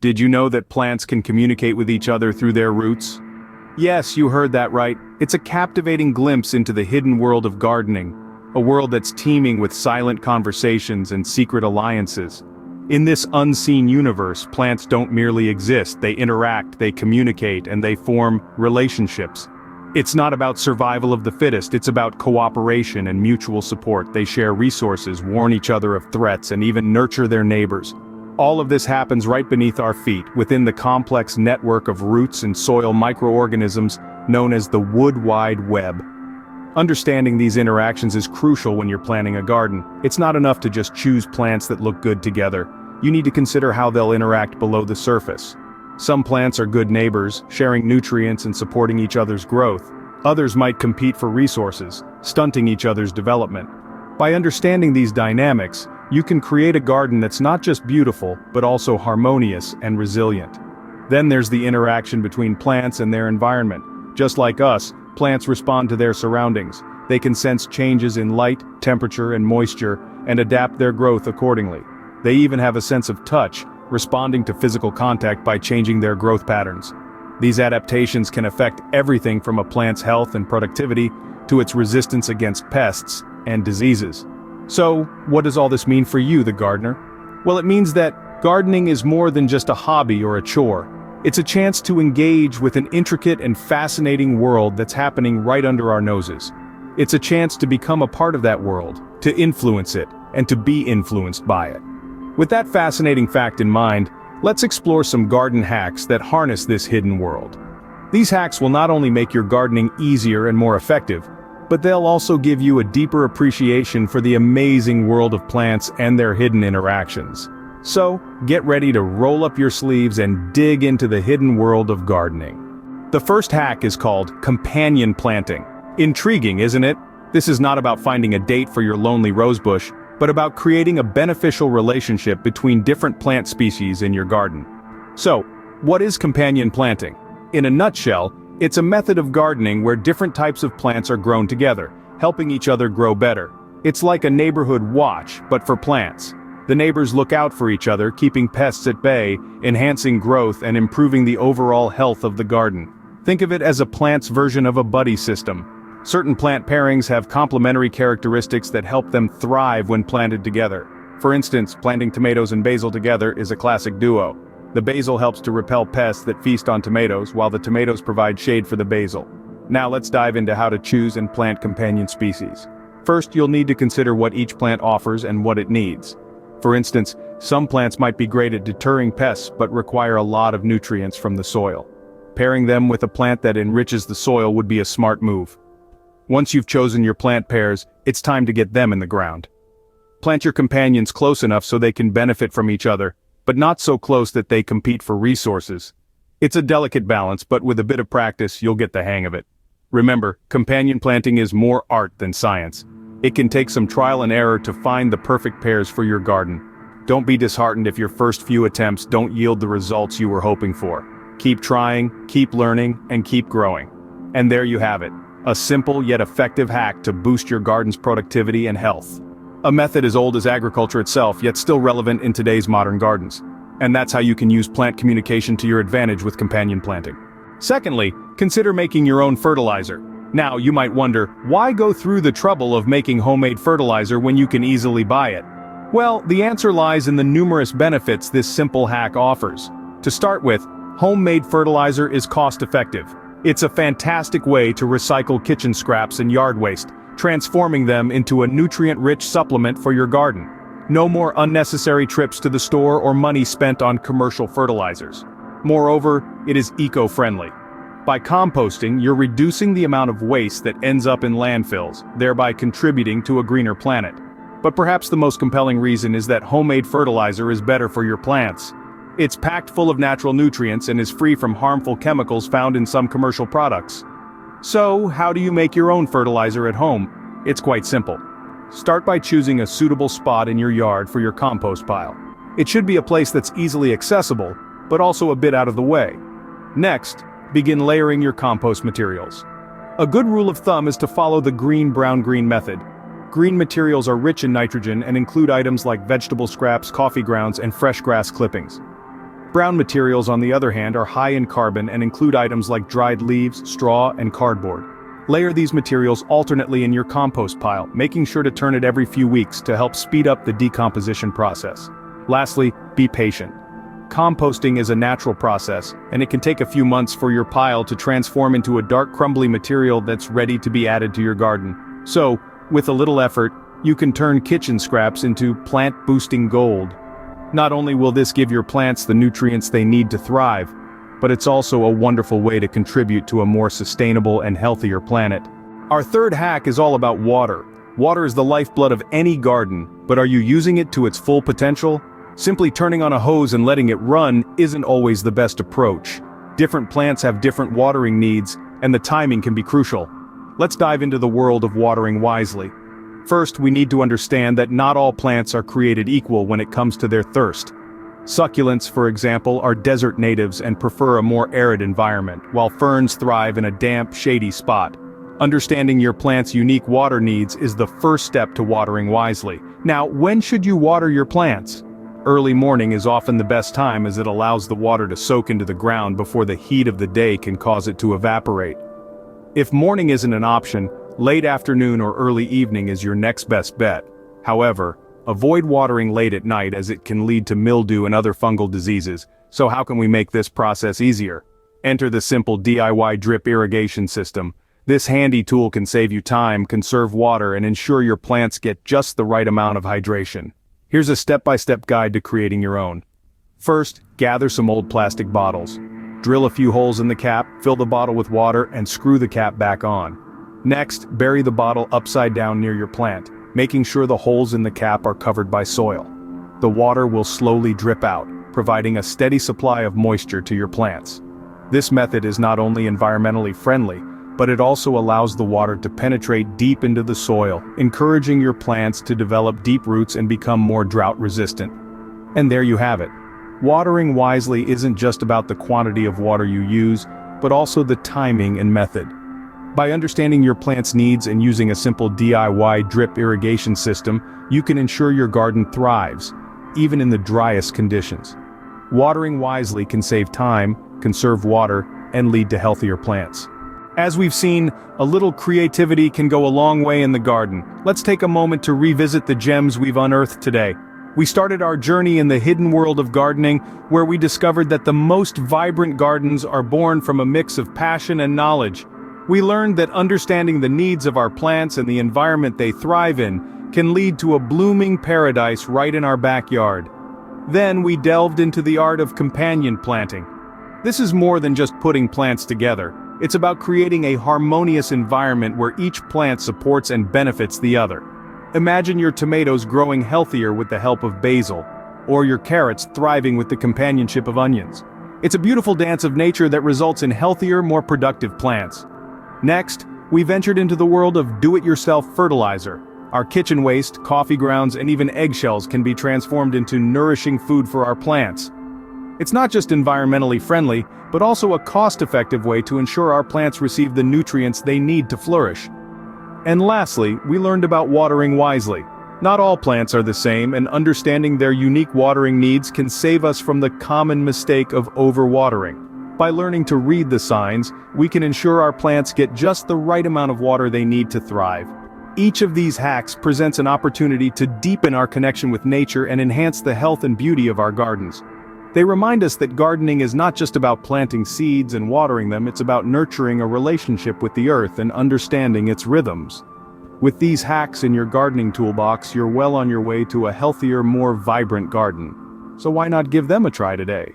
Did you know that plants can communicate with each other through their roots? Yes, you heard that right. It's a captivating glimpse into the hidden world of gardening, a world that's teeming with silent conversations and secret alliances. In this unseen universe, plants don't merely exist, they interact, they communicate, and they form relationships. It's not about survival of the fittest, it's about cooperation and mutual support. They share resources, warn each other of threats, and even nurture their neighbors. All of this happens right beneath our feet, within the complex network of roots and soil microorganisms known as the Wood Wide Web. Understanding these interactions is crucial when you're planting a garden. It's not enough to just choose plants that look good together. You need to consider how they'll interact below the surface. Some plants are good neighbors, sharing nutrients and supporting each other's growth. Others might compete for resources, stunting each other's development. By understanding these dynamics, you can create a garden that's not just beautiful, but also harmonious and resilient. Then there's the interaction between plants and their environment. Just like us, plants respond to their surroundings. They can sense changes in light, temperature, and moisture, and adapt their growth accordingly. They even have a sense of touch, responding to physical contact by changing their growth patterns. These adaptations can affect everything from a plant's health and productivity to its resistance against pests and diseases. So, what does all this mean for you, the gardener? Well, it means that gardening is more than just a hobby or a chore. It's a chance to engage with an intricate and fascinating world that's happening right under our noses. It's a chance to become a part of that world, to influence it, and to be influenced by it. With that fascinating fact in mind, let's explore some garden hacks that harness this hidden world. These hacks will not only make your gardening easier and more effective, but they'll also give you a deeper appreciation for the amazing world of plants and their hidden interactions. So, get ready to roll up your sleeves and dig into the hidden world of gardening. The first hack is called companion planting. Intriguing, isn't it? This is not about finding a date for your lonely rosebush, but about creating a beneficial relationship between different plant species in your garden. So, what is companion planting? In a nutshell, it's a method of gardening where different types of plants are grown together, helping each other grow better. It's like a neighborhood watch, but for plants. The neighbors look out for each other, keeping pests at bay, enhancing growth and improving the overall health of the garden. Think of it as a plant's version of a buddy system. Certain plant pairings have complementary characteristics that help them thrive when planted together. For instance, planting tomatoes and basil together is a classic duo. The basil helps to repel pests that feast on tomatoes, while the tomatoes provide shade for the basil. Now let's dive into how to choose and plant companion species. First, you'll need to consider what each plant offers and what it needs. For instance, some plants might be great at deterring pests but require a lot of nutrients from the soil. Pairing them with a plant that enriches the soil would be a smart move. Once you've chosen your plant pairs, it's time to get them in the ground. Plant your companions close enough so they can benefit from each other, but not so close that they compete for resources. It's a delicate balance, but with a bit of practice, you'll get the hang of it. Remember, companion planting is more art than science. It can take some trial and error to find the perfect pairs for your garden. Don't be disheartened if your first few attempts don't yield the results you were hoping for. Keep trying, keep learning, and keep growing. And there you have it, a simple yet effective hack to boost your garden's productivity and health. A method as old as agriculture itself, yet still relevant in today's modern gardens. And that's how you can use plant communication to your advantage with companion planting. Secondly, consider making your own fertilizer. Now, you might wonder, why go through the trouble of making homemade fertilizer when you can easily buy it? Well, the answer lies in the numerous benefits this simple hack offers. To start with, homemade fertilizer is cost-effective. It's a fantastic way to recycle kitchen scraps and yard waste, transforming them into a nutrient-rich supplement for your garden. No more unnecessary trips to the store or money spent on commercial fertilizers. Moreover, it is eco-friendly. By composting, you're reducing the amount of waste that ends up in landfills, thereby contributing to a greener planet. But perhaps the most compelling reason is that homemade fertilizer is better for your plants. It's packed full of natural nutrients and is free from harmful chemicals found in some commercial products. So, how do you make your own fertilizer at home? It's quite simple. Start by choosing a suitable spot in your yard for your compost pile. It should be a place that's easily accessible, but also a bit out of the way. Next, begin layering your compost materials. A good rule of thumb is to follow the green-brown-green method. Green materials are rich in nitrogen and include items like vegetable scraps, coffee grounds, and fresh grass clippings. Brown materials, on the other hand, are high in carbon and include items like dried leaves, straw, and cardboard. Layer these materials alternately in your compost pile, making sure to turn it every few weeks to help speed up the decomposition process. Lastly, be patient. Composting is a natural process, and it can take a few months for your pile to transform into a dark, crumbly material that's ready to be added to your garden. So, with a little effort, you can turn kitchen scraps into plant-boosting gold. Not only will this give your plants the nutrients they need to thrive, but it's also a wonderful way to contribute to a more sustainable and healthier planet. Our third hack is all about water. Water is the lifeblood of any garden, but are you using it to its full potential? Simply turning on a hose and letting it run isn't always the best approach. Different plants have different watering needs, and the timing can be crucial. Let's dive into the world of watering wisely. First, we need to understand that not all plants are created equal when it comes to their thirst. Succulents, for example, are desert natives and prefer a more arid environment, while ferns thrive in a damp, shady spot. Understanding your plant's unique water needs is the first step to watering wisely. Now, when should you water your plants? Early morning is often the best time, as it allows the water to soak into the ground before the heat of the day can cause it to evaporate. If morning isn't an option, late afternoon or early evening is your next best bet. However, avoid watering late at night, as it can lead to mildew and other fungal diseases. So how can we make this process easier? Enter the simple DIY drip irrigation system. This handy tool can save you time, conserve water, and ensure your plants get just the right amount of hydration. Here's a step-by-step guide to creating your own. First, gather some old plastic bottles. Drill a few holes in the cap, fill the bottle with water, and screw the cap back on. Next, bury the bottle upside down near your plant, making sure the holes in the cap are covered by soil. The water will slowly drip out, providing a steady supply of moisture to your plants. This method is not only environmentally friendly, but it also allows the water to penetrate deep into the soil, encouraging your plants to develop deep roots and become more drought-resistant. And there you have it. Watering wisely isn't just about the quantity of water you use, but also the timing and method. By understanding your plant's needs and using a simple DIY drip irrigation system, you can ensure your garden thrives, even in the driest conditions. Watering wisely can save time, conserve water, and lead to healthier plants. As we've seen, a little creativity can go a long way in the garden. Let's take a moment to revisit the gems we've unearthed today. We started our journey in the hidden world of gardening, where we discovered that the most vibrant gardens are born from a mix of passion and knowledge. We learned that understanding the needs of our plants and the environment they thrive in can lead to a blooming paradise right in our backyard. Then we delved into the art of companion planting. This is more than just putting plants together. It's about creating a harmonious environment where each plant supports and benefits the other. Imagine your tomatoes growing healthier with the help of basil, or your carrots thriving with the companionship of onions. It's a beautiful dance of nature that results in healthier, more productive plants. Next, we ventured into the world of do-it-yourself fertilizer. Our kitchen waste, coffee grounds, and even eggshells can be transformed into nourishing food for our plants. It's not just environmentally friendly, but also a cost-effective way to ensure our plants receive the nutrients they need to flourish. And lastly, we learned about watering wisely. Not all plants are the same, and understanding their unique watering needs can save us from the common mistake of overwatering. By learning to read the signs, we can ensure our plants get just the right amount of water they need to thrive. Each of these hacks presents an opportunity to deepen our connection with nature and enhance the health and beauty of our gardens. They remind us that gardening is not just about planting seeds and watering them, it's about nurturing a relationship with the earth and understanding its rhythms. With these hacks in your gardening toolbox, you're well on your way to a healthier, more vibrant garden. So why not give them a try today?